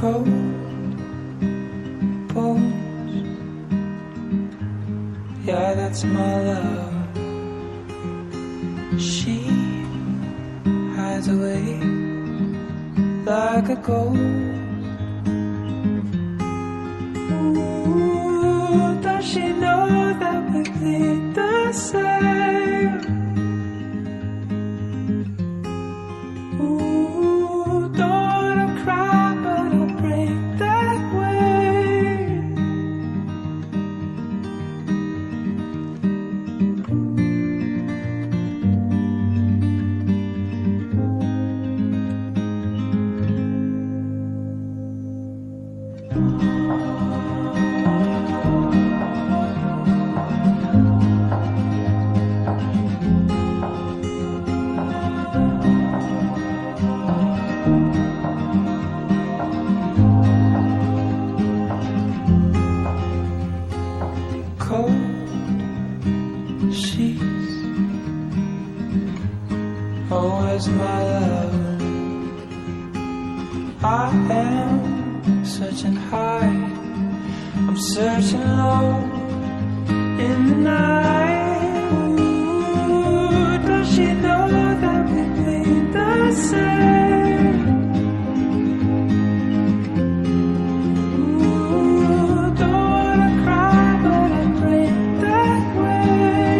cold bones. Yeah, that's my love. She hides away like a ghost. Ooh, does she know that we bleed the same? Ooh, don't I cry, but I break that way. Cold sheets, oh, where's my love? I am searching high, I'm searching low in the night. Ooh, does she know that we bleed the same? Ooh, don't I cry, but I break that way.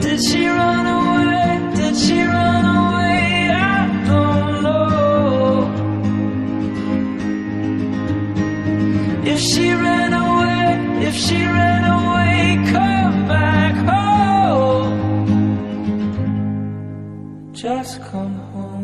Did she run away? Did she run away? I don't know. If she ran away, if she ran away, come back home. Just come home.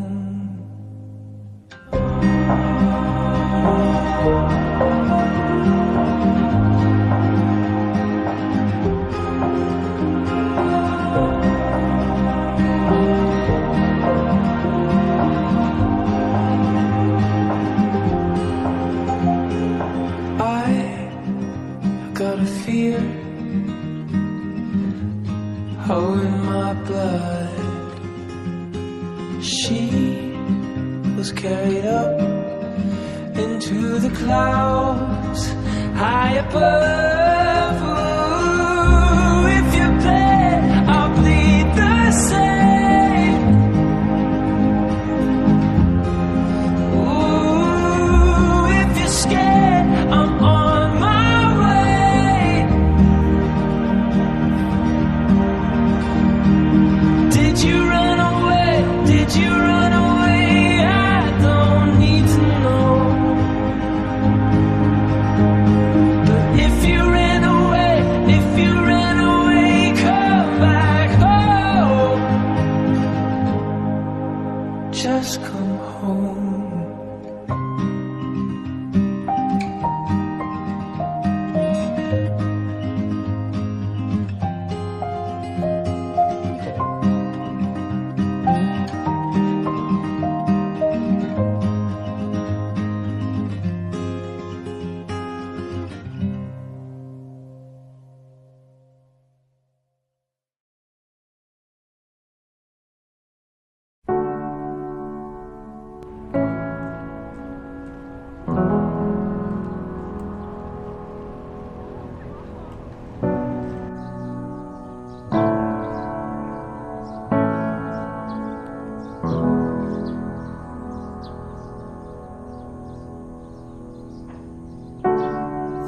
I got a fear, oh, in my blood. She was carried up into the clouds high above. Ooh, if you bleed, I'll bleed the same. Ooh, if you're scared, I'm on my way. Did you run away? Did you run away? I don't need to know. But if you ran away, if you ran away, come back home. Just come home.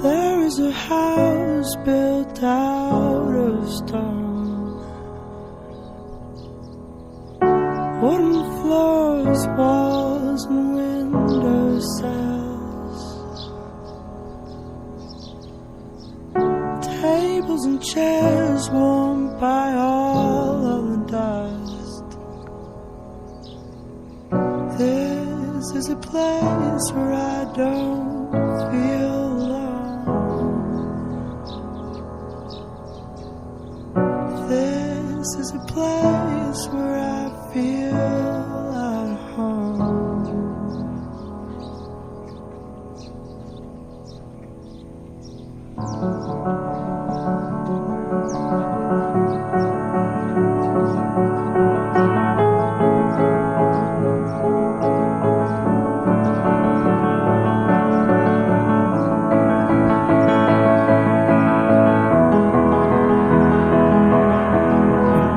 There is a house built out of stone, wooden floors, walls, and window sills, tables and chairs warmed by all of the dust. This is a place where I don't feel alone. This is a place where I feel at home.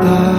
I